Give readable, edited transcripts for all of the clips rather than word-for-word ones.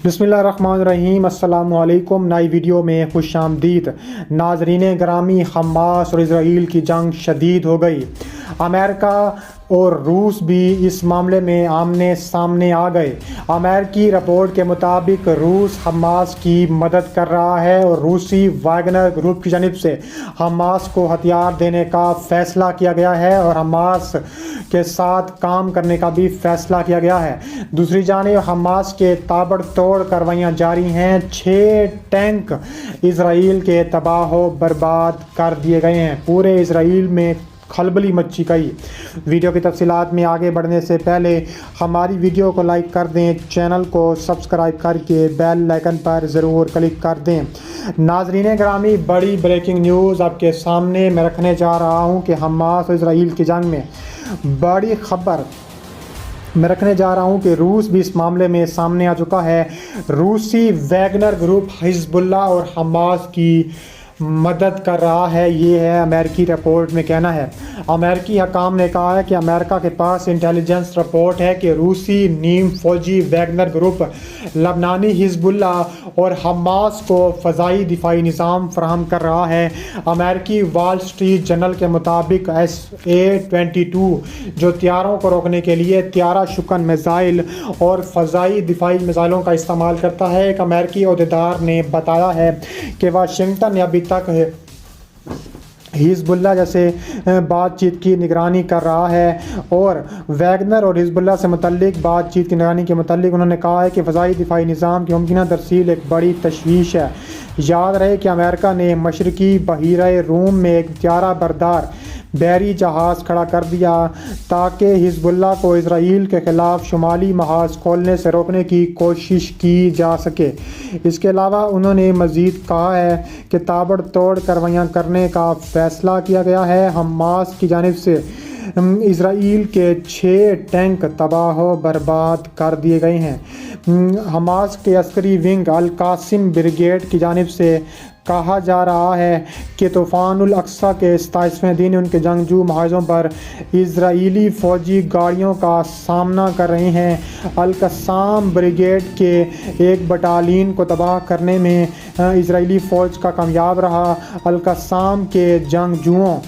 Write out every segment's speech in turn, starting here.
बिस्मिल्लाहिर्रहमानिर्रहीम। अस्सलाम वालेकुम। नई वीडियो में खुश आमदीद। नाजरीन ग्रामी, हमास और इसराइल की जंग शदीद हो गई। अमेरिका और रूस भी इस मामले में आमने सामने आ गए। अमेरिकी रिपोर्ट के मुताबिक रूस हमास की मदद कर रहा है और रूसी वैगनर ग्रुप की जानिब से हमास को हथियार देने का फैसला किया गया है और हमास के साथ काम करने का भी फैसला किया गया है। दूसरी जानिब हमास के ताबड़तोड़ कार्रवाइयाँ जारी हैं। 6 टैंक इसराइल के तबाह बर्बाद कर दिए गए हैं। पूरे इसराइल में खलबली मची गई। वीडियो की तफसीलात में आगे बढ़ने से पहले हमारी वीडियो को लाइक कर दें, चैनल को सब्सक्राइब करके बेल आइकन पर ज़रूर क्लिक कर दें। नाजरीन ग्रामी, बड़ी ब्रेकिंग न्यूज़ आपके सामने मैं रखने जा रहा हूं कि हमास और इसराइल की जंग में बड़ी खबर मैं रखने जा रहा हूं कि रूस भी इस मामले में सामने आ चुका है। रूसी वैगनर ग्रुप हिजबुल्लाह और हमास की मदद कर रहा है, ये है अमेरिकी रिपोर्ट में कहना है। अमेरिकी हकाम ने कहा है कि अमेरिका के पास इंटेलिजेंस रिपोर्ट है कि रूसी नीम फौजी वैगनर ग्रुप लबनानी हिजबुल्लाह और हमास को फ़ज़ाई दिफाई निज़ाम फराहम कर रहा है। अमेरिकी वॉल स्ट्रीट जर्नल के मुताबिक SA-22 जो त्यारों को रोकने के लिए त्यारा शुकन मिसाइल और फ़ज़ाई दिफाई मिसाइलों का इस्तेमाल करता है। एक अमेरिकी अहदेदार ने बताया है कि वाशिंगटन अभी तक हिजबुल्लाह जैसे बातचीत की निगरानी कर रहा है और वैगनर और हिजबुल्लाह से मुतल्लिक बातचीत की निगरानी के मुतल्लिक उन्होंने कहा है कि फ़ज़ाई दिफाई निज़ाम की मुमकिन तरसील एक बड़ी तशवीश है। याद रहे कि अमेरिका ने मशरकी बहीरा रूम में एक त्यारा बरदार बहरी जहाज़ खड़ा कर दिया ताकि हिजबुल्लाह को इसराइल के ख़िलाफ़ शुमाली महाज खोलने से रोकने की कोशिश की जा सके। इसके अलावा उन्होंने मज़ीद कहा है कि ताबड़तोड़ कार्रवाइयाँ करने का फ़ैसला किया गया है। हमास की जानिब से इसराइल के 6 टैंक तबाह बर्बाद कर दिए गए हैं। हमास के अस्करी विंग अल कासिम ब्रिगेड की जानिब से कहा जा रहा है कि तूफ़ानुल अक्सा के 27वें दिन उनके जंगजू महाजों पर इजरायली फ़ौजी गाड़ियों का सामना कर रहे हैं। अल कसाम ब्रिगेड के एक बटालियन को तबाह करने में इजरायली फ़ौज का कामयाब रहा। अल कसाम के जंगजुओं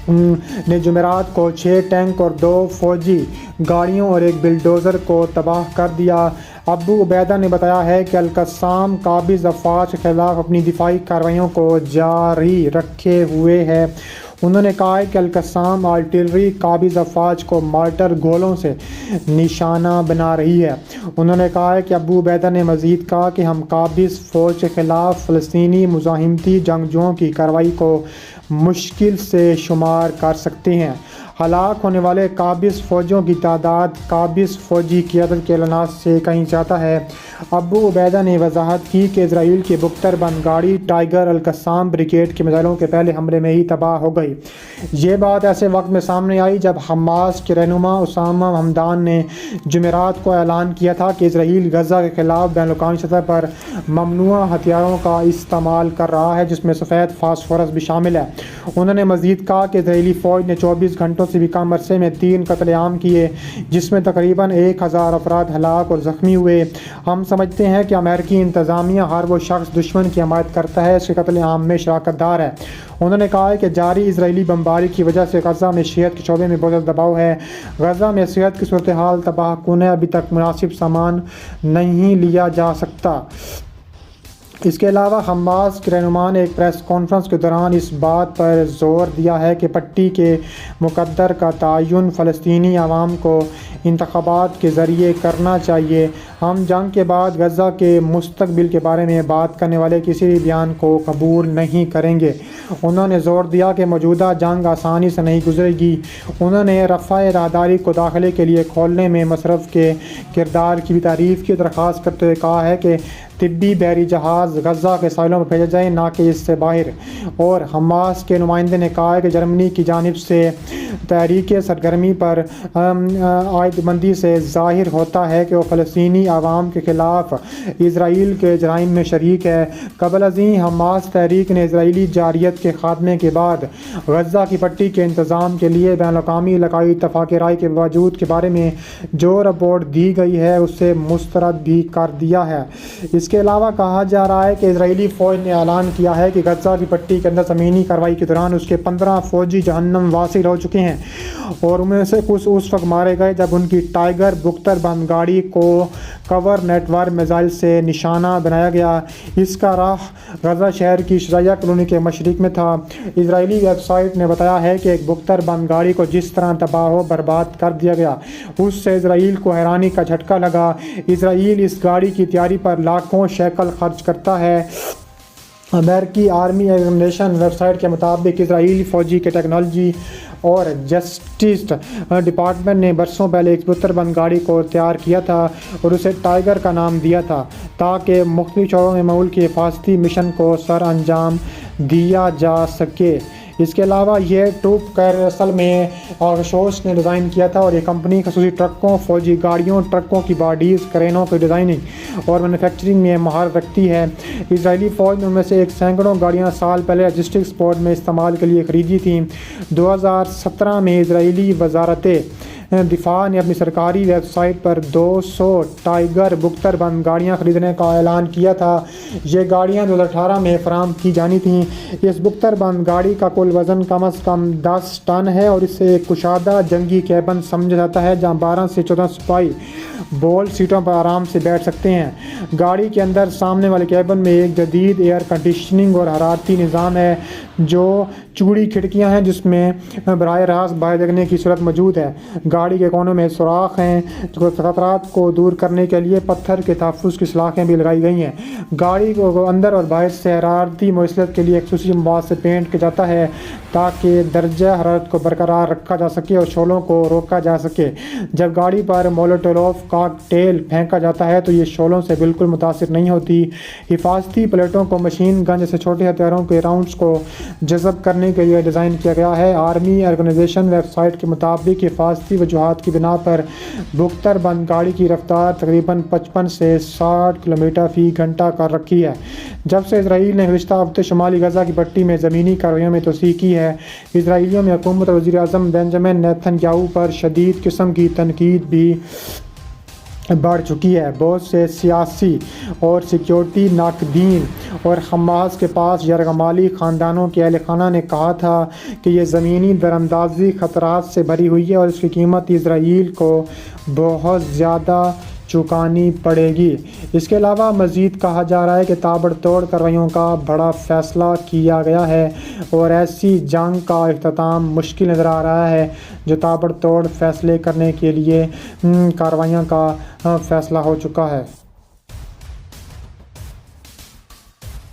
ने जुमेरात को 6 टैंक और 2 फौजी गाड़ियों और एक बिल्डोज़र को तबाह कर दिया। अबू उबैदा ने बताया है कि अल कसाम काबिज़ अफ़वाज के ख़िलाफ़ अपनी दिफाई कार्रवाइयों को जारी रखे हुए है। उन्होंने कहा है कि अल कसाम आर्टिलरी काबिज़ अफ़वाज को मार्टर गोलों से निशाना बना रही है। उन्होंने कहा है कि अबू उबैदा ने मज़ीद कहा कि हम काबिज़ फ़ौज के ख़िलाफ़ फ़लस्तीनी मुज़ाहिमती जंगजुओं की कार्रवाई को मुश्किल से शुमार कर सकते हैं। हलाक होने वाले काबिज़ फ़ौजियों की तादाद काबिज़ फ़ौजी क़ियादत के एलानात से कहीं ज़्यादा है। अबू उबैदा ने वजाहत की कि इसराइल की बख्तरबंद गाड़ी टाइगर अल कसाम ब्रिगेड के मिसाइलों के पहले हमले में ही तबाह हो गई। ये बात ऐसे वक्त में सामने आई जब हमास के रहनुमा उसामा हमदान ने जुमेरात को ऐलान किया था कि इसराइल गज़ा के ख़िलाफ़ बैनुल-अक़वामी सतह पर ममनुआ हथियारों का इस्तेमाल कर रहा है, जिसमें सफ़ेद फास्फोरस भी शामिल है। उन्होंने मज़ीद कहा कि इसराइली फ़ौज ने 24 घंटों से भी कम अरसे में 3 कत्लेआम किए, जिसमें तकरीबन 1000 अफराद हलाक और ज़ख्मी हुए। हम समझते हैं कि अमेरिकी इंतज़ामिया हर वो शख्स दुश्मन की हमायत करता है इसके कत्लेआम में शराकतदार है। उन्होंने कहा है कि जारी इसराइली बमबारी की वजह से गज़ा में सेहत के शोबे में बहुत ज़्यादा दबाव है। गज़ा में सेहत की सूरत हाल तबाहकुन है, अभी तक मुनासिब सामान नहीं लिया जा सकता। इसके अलावा हमास के रहनुमा ने एक प्रेस कॉन्फ्रेंस के दौरान इस बात पर जोर दिया है कि पट्टी के मुकद्दर का तयन फ़लस्तीनी आवाम को इंतख़ाबात के ज़रिए करना चाहिए। हम जंग के बाद गज़ा के मुस्तक़बिल के बारे में बात करने वाले किसी भी बयान को कबूल नहीं करेंगे। उन्होंने ज़ोर दिया कि मौजूदा जंग आसानी से नहीं गुजरेगी। उन्होंने रफ़ाए राहदारी को दाखिले के लिए खोलने में मशरफ़ के किरदार की भी तारीफ़ की। दरख्वास्त करते हुए कहा है कि तिब्बी बहरी जहाज़ गज़ा के साहिलों में भेजे जाएँ, ना कि इससे बाहर। और हमास के नुमाइंदे ने कहा है कि जर्मनी की जानिब से تحریک سرگرمی پر عائد مندی سے ظاہر ہوتا ہے کہ وہ فلسطینی عوام کے خلاف اسرائیل کے جرائم میں شریک ہے۔ قبل ازیں حماس تحریک نے اسرائیلی جارحیت کے خاتمے کے بعد غزہ کی پٹی کے انتظام کے لیے بین الاقوامی علاقائی اتفاق رائے کے وجود کے بارے میں جو رپورٹ دی گئی ہے اسے مسترد بھی کر دیا ہے۔ اس کے علاوہ کہا جا رہا ہے کہ اسرائیلی فوج نے اعلان کیا ہے کہ غزہ کی پٹی کے اندر زمینی کارروائی کے دوران اس کے 15 فوجی جہنم واصل ہو چکے ہیں اور ان میں سے کچھ اس وقت مارے گئے جب ان کی ٹائیگر بختر بند گاڑی کو کور نیٹ ورک میزائل سے نشانہ بنایا گیا۔ اس کا راہ غزہ شہر کی شجاعیہ کالونی کے مشرق میں تھا۔ اسرائیلی ویب سائٹ نے بتایا ہے کہ ایک بختر بند گاڑی کو جس طرح تباہ و برباد کر دیا گیا اس سے اسرائیل کو حیرانی کا جھٹکا لگا۔ اسرائیل اس گاڑی کی تیاری پر لاکھوں شیکل خرچ کرتا ہے۔ امریکی آرمی ایگزامینیشن ویب سائٹ کے مطابق اسرائیلی فوجی کے ٹیکنالوجی اور جسٹس ڈپارٹمنٹ نے برسوں پہلے ایک بختر بند گاڑی کو تیار کیا تھا اور اسے ٹائیگر کا نام دیا تھا تاکہ مختلف شعبوں میں ملک کے حفاظتی مشن کو سر انجام دیا جا سکے۔ اس کے علاوہ یہ ٹوپ کر اصل میں آگشوس نے ڈیزائن کیا تھا اور یہ کمپنی خصوصی ٹرکوں، فوجی گاڑیوں، ٹرکوں کی باڈیز، کرینوں کی ڈیزائننگ اور مینوفیکچرنگ میں مہارت رکھتی ہے۔ اسرائیلی فوج نے ان میں سے سینکڑوں گاڑیاں سال پہلے لاجسٹک سپورٹ میں استعمال کے لیے خریدی تھیں۔ 2017 میں اسرائیلی وزارت دفاع نے اپنی سرکاری ویب سائٹ پر 200 ٹائیگر بختر بند گاڑیاں خریدنے کا اعلان کیا تھا۔ یہ گاڑیاں 2018 میں فراہم کی جانی تھیں۔ اس بختر بند گاڑی کا کل وزن کم از کم 10 ٹن ہے اور اسے ایک کشادہ جنگی کیبن سمجھا جاتا ہے جہاں 12 سے 14 سپاہی بول سیٹوں پر آرام سے بیٹھ سکتے ہیں۔ گاڑی کے اندر سامنے والے کیبن میں ایک جدید ایئر کنڈیشننگ اور حرارتی نظام ہے جو چوڑی کھڑکیاں ہیں جس میں براہ راست باہر دیکھنے کی صورت موجود ہے۔ گاڑی کے کونوں میں سوراخ ہیں جو خطرات کو دور کرنے کے لیے پتھر کے تحفظ کی سلاخیں بھی لگائی گئی ہیں۔ گاڑی کو اندر اور باہر سے حرارتی موصلیت کے لیے خصوصی مواد سے پینٹ کیا جاتا ہے تاکہ درجہ حرارت کو برقرار رکھا جا سکے اور شعلوں کو روکا جا سکے۔ جب گاڑی پر مولوٹوف کاکٹیل پھینکا جاتا ہے تو یہ شعلوں سے بالکل متاثر نہیں ہوتی۔ حفاظتی پلیٹوں کو مشین گن جیسے چھوٹے ہتھیاروں کے راؤنڈز کو جذب کرنے کے لیے ڈیزائن کیا گیا ہے۔ آرمی آرگنائزیشن ویب سائٹ کے مطابق حفاظتی وجوہات کی بنا پر بختر بند گاڑی کی رفتار تقریباً 55 سے 60 کلومیٹر فی گھنٹہ کر رکھی ہے۔ جب سے اسرائیل نے گزشتہ ہفتے شمالی غزہ کی پٹی میں زمینی کارروائیوں میں توسیع کی ہے، اسرائیلیوں میں حکومت اور وزیر اعظم بنجامن نیتن یاہو پر شدید قسم کی تنقید بھی بڑھ چکی ہے۔ بہت سے سیاسی اور سیکیورٹی ناقدین اور حماس کے پاس یرغمالی خاندانوں کے اہل خانہ نے کہا تھا کہ یہ زمینی دراندازی خطرات سے بھری ہوئی ہے اور اس کی قیمت اسرائیل کو بہت زیادہ چکانی پڑے گی۔ اس کے علاوہ مزید کہا جا رہا ہے کہ تابڑ توڑ کارروائیوں کا بڑا فیصلہ کیا گیا ہے اور ایسی جنگ کا اختتام مشکل نظر آ رہا ہے جو تابڑ توڑ فیصلے کرنے کے لیے کارروائیوں کا فیصلہ ہو چکا ہے۔